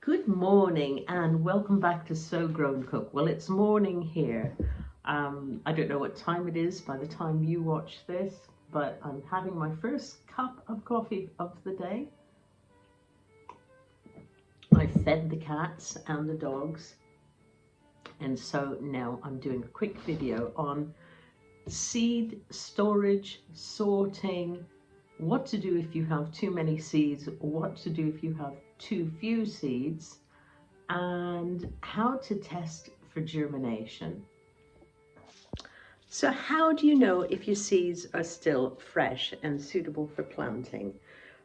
Good morning and welcome back to Sew Grown Cook. Well, it's morning here. I don't know what time it is by the time you watch this, but I'm having my first cup of coffee of the day. I fed the cats and the dogs, and so now I'm doing a quick video on seed storage, sorting, what to do if you have too many seeds, what to do if you have too few seeds, and how to test for germination. So how do you know if your seeds are still fresh and suitable for planting?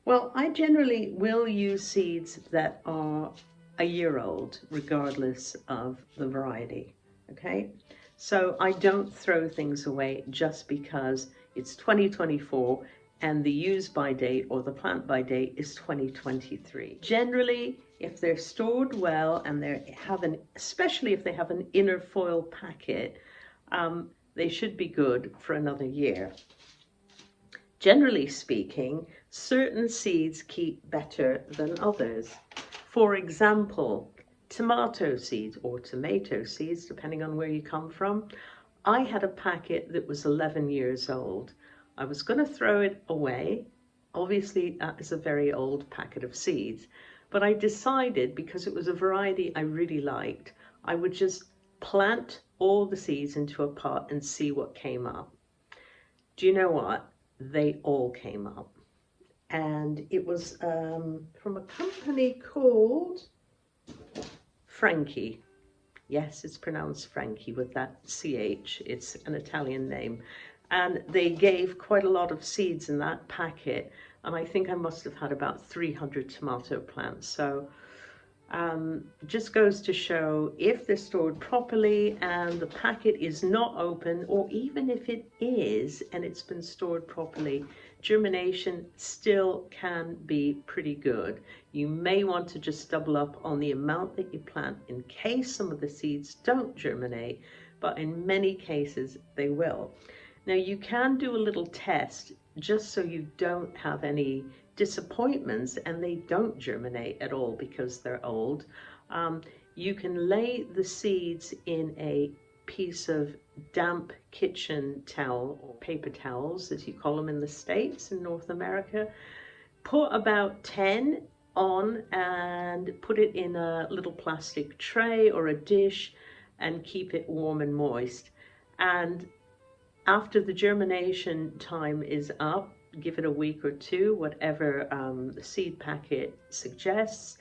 Well, I generally will use seeds that are a year old, regardless of the variety, okay? So I don't throw things away just because it's 2024 and the use by date or the plant by date is 2023. Generally, if they're stored well and they have especially if they have an inner foil packet, they should be good for another year. Generally speaking, certain seeds keep better than others. For example, tomato seeds or tomato seeds, depending on where you come from. I had a packet that was 11 years old. I was going to throw it away. Obviously, that is a very old packet of seeds, but I decided because it was a variety I really liked, I would just plant all the seeds into a pot and see what came up. Do you know what? They all came up. And it was from a company called Frankie. Yes, it's pronounced Frankie with that CH. It's an Italian name. And they gave quite a lot of seeds in that packet. And I think I must have had about 300 tomato plants. So just goes to show if they're stored properly and the packet is not open, or even if it is and it's been stored properly, germination still can be pretty good. You may want to just double up on the amount that you plant in case some of the seeds don't germinate, but in many cases they will. Now you can do a little test just so you don't have any disappointments and they don't germinate at all because they're old. You can lay the seeds in a piece of damp kitchen towel or paper towels, as you call them in the States, in North America. Put about 10 on and put it in a little plastic tray or a dish and keep it warm and moist. And after the germination time is up, give it a week or two, whatever the seed packet suggests.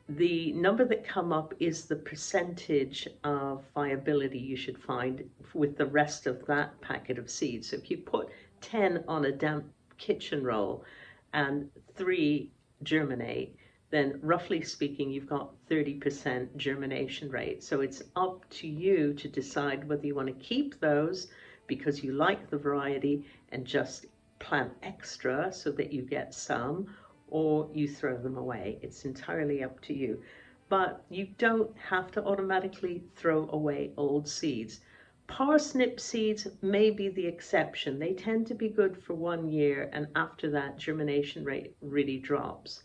The number that come up is the percentage of viability you should find with the rest of that packet of seeds. So if you put 10 on a damp kitchen roll and 3 germinate, then roughly speaking, you've got 30% germination rate. So it's up to you to decide whether you want to keep those because you like the variety and just plant extra so that you get some, or you throw them away. It's entirely up to you. But you don't have to automatically throw away old seeds. Parsnip seeds may be the exception. They tend to be good for 1 year, and after that, germination rate really drops.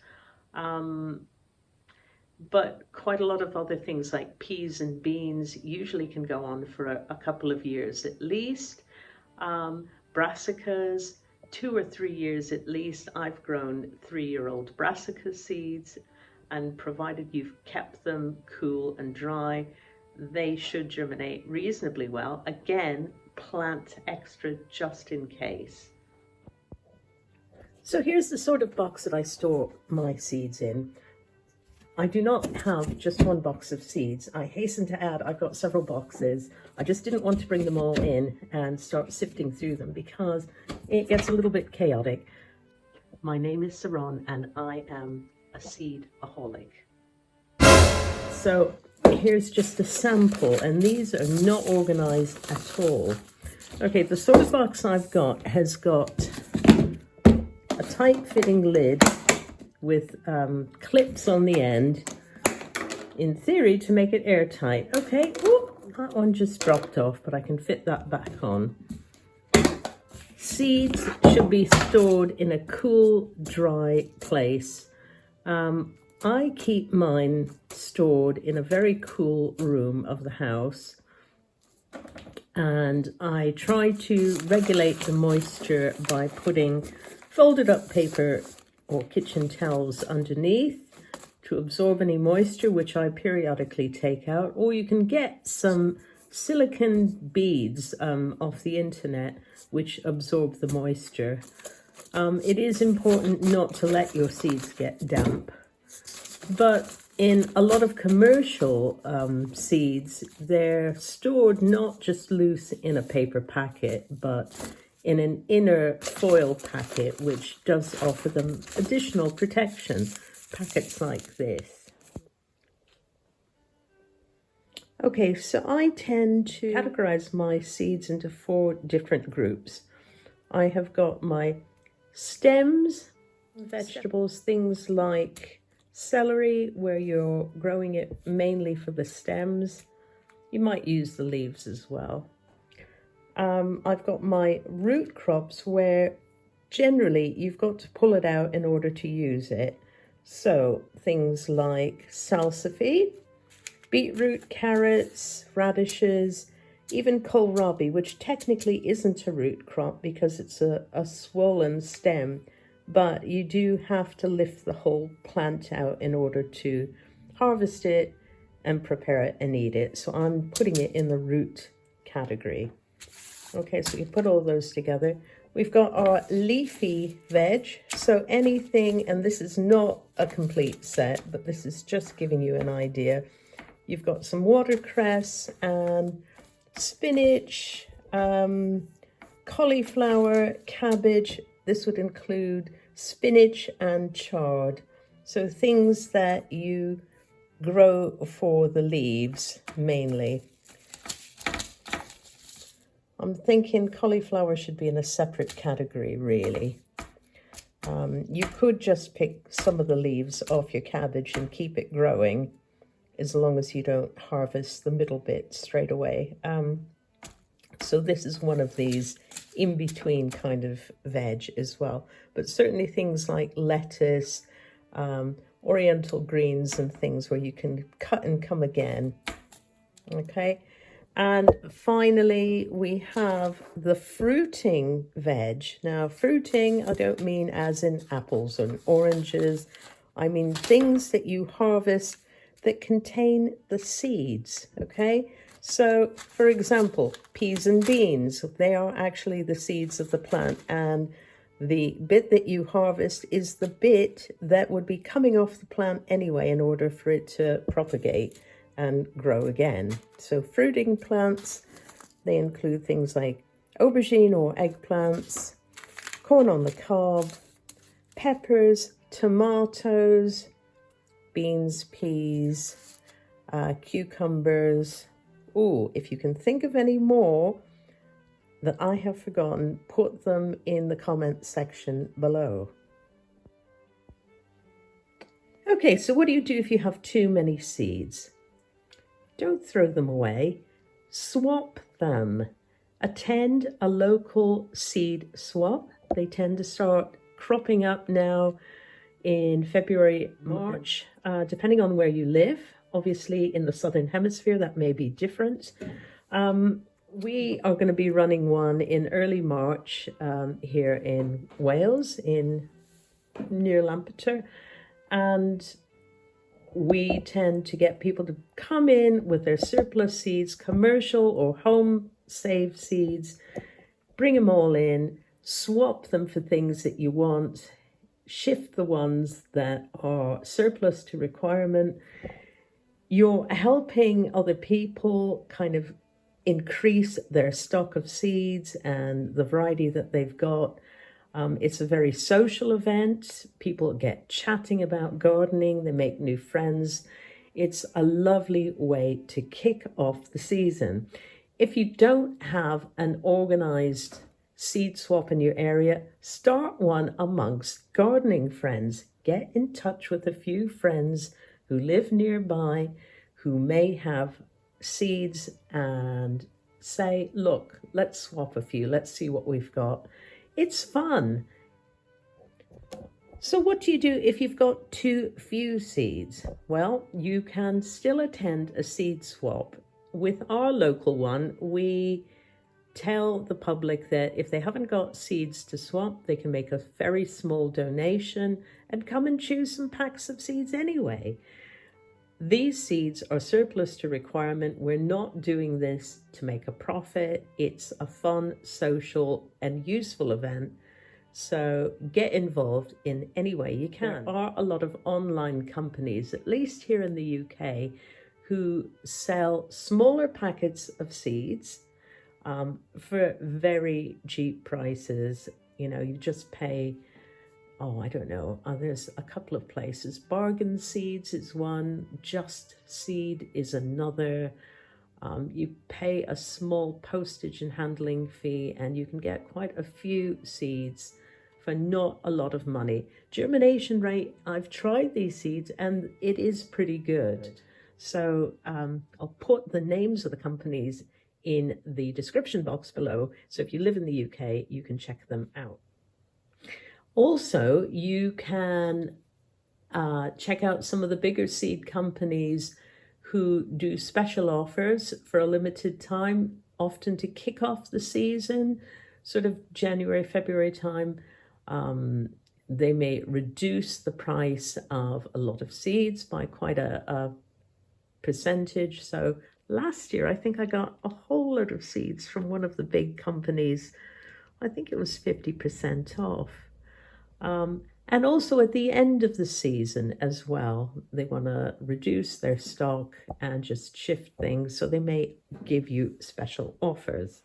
But quite a lot of other things like peas and beans usually can go on for a couple of years at least. Brassicas, 2 or 3 years at least. I've grown 3-year-old brassica seeds, and provided you've kept them cool and dry, they should germinate reasonably well. Again, plant extra just in case. So here's the sort of box that I store my seeds in. I do not have just one box of seeds. I hasten to add, I've got several boxes. I just didn't want to bring them all in and start sifting through them because it gets a little bit chaotic. My name is Saron and I am a seed-aholic. So here's just a sample, and these are not organized at all. Okay, the sort of box I've got has got a tight-fitting lid with clips on the end, in theory, to make it airtight. Okay, whoop, that one just dropped off, but I can fit that back on. Seeds should be stored in a cool, dry place. I keep mine stored in a very cool room of the house, and I try to regulate the moisture by putting folded up paper or kitchen towels underneath to absorb any moisture, which I periodically take out. Or you can get some silicone beads off the internet which absorb the moisture. It is important not to let your seeds get damp. But in a lot of commercial seeds, they're stored not just loose in a paper packet, but in an inner foil packet, which does offer them additional protection, packets like this. Okay, so I tend to categorize my seeds into 4 different groups. I have got my stems, vegetables, things like celery, where you're growing it mainly for the stems. You might use the leaves as well. I've got my root crops, where generally you've got to pull it out in order to use it. So things like salsify, beetroot, carrots, radishes, even kohlrabi, which technically isn't a root crop because it's a swollen stem, but you do have to lift the whole plant out in order to harvest it and prepare it and eat it. So I'm putting it in the root category. Okay, so we put all those together. We've got our leafy veg. So anything, and this is not a complete set, but this is just giving you an idea. You've got some watercress and spinach, cauliflower, cabbage. This would include spinach and chard. So things that you grow for the leaves mainly. I'm thinking cauliflower should be in a separate category, really. You could just pick some of the leaves off your cabbage and keep it growing, as long as you don't harvest the middle bit straight away. So this is one of these in-between kind of veg as well. But certainly things like lettuce, oriental greens and things where you can cut and come again. Okay. And finally, we have the fruiting veg. Now, fruiting, I don't mean as in apples and oranges. I mean things that you harvest that contain the seeds, okay? So, for example, peas and beans, they are actually the seeds of the plant, and the bit that you harvest is the bit that would be coming off the plant anyway in order for it to propagate and grow again. So fruiting plants, they include things like aubergine or eggplants, corn on the cob, peppers, tomatoes, beans, peas, cucumbers. Oh, if you can think of any more that I have forgotten, put them in the comment section below. Okay, so what do you do if you have too many seeds? Don't throw them away. Swap them. Attend a local seed swap. They tend to start cropping up now in February, March, depending on where you live. Obviously, in the Southern Hemisphere, that may be different. We are going to be running one in early March here in Wales, near Lampeter. And we tend to get people to come in with their surplus seeds, commercial or home saved seeds, bring them all in, swap them for things that you want, shift the ones that are surplus to requirement. You're helping other people kind of increase their stock of seeds and the variety that they've got. It's a very social event. People get chatting about gardening. They make new friends. It's a lovely way to kick off the season. If you don't have an organized seed swap in your area, start one amongst gardening friends. Get in touch with a few friends who live nearby, who may have seeds, and say, look, let's swap a few. Let's see what we've got. It's fun. So what do you do if you've got too few seeds? Well, you can still attend a seed swap. With our local one, we tell the public that if they haven't got seeds to swap, they can make a very small donation and come and choose some packs of seeds anyway. These seeds are surplus to requirement. We're not doing this to make a profit. It's a fun, social, and useful event. So get involved in any way you can. There are a lot of online companies, at least here in the UK, who sell smaller packets of seeds for very cheap prices. You know, you just pay, I don't know, there's a couple of places. Bargain Seeds is one, JustSeed is another. You pay a small postage and handling fee and you can get quite a few seeds for not a lot of money. Germination rate, I've tried these seeds and it is pretty good. So I'll put the names of the companies in the description box below. So if you live in the UK, you can check them out. Also, you can check out some of the bigger seed companies who do special offers for a limited time, often to kick off the season, sort of January, February time. They may reduce the price of a lot of seeds by quite a percentage. So last year, I think I got a whole lot of seeds from one of the big companies. I think it was 50% off. And also at the end of the season as well, they want to reduce their stock and just shift things. So they may give you special offers.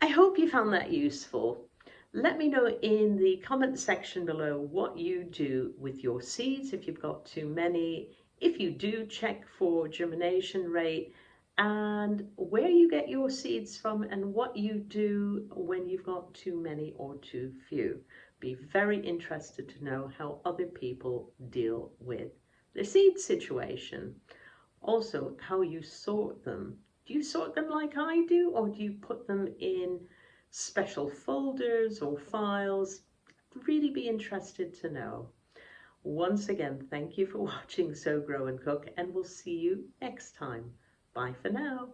I hope you found that useful. Let me know in the comment section below what you do with your seeds if you've got too many. If you do, check for germination rate and where you get your seeds from and what you do when you've got too many or too few. Be very interested to know how other people deal with the seed situation. Also, how you sort them. Do you sort them like I do, or do you put them in special folders or files? I'd really be interested to know. Once again, thank you for watching Sow, Grow and Cook, and we'll see you next time. Bye for now.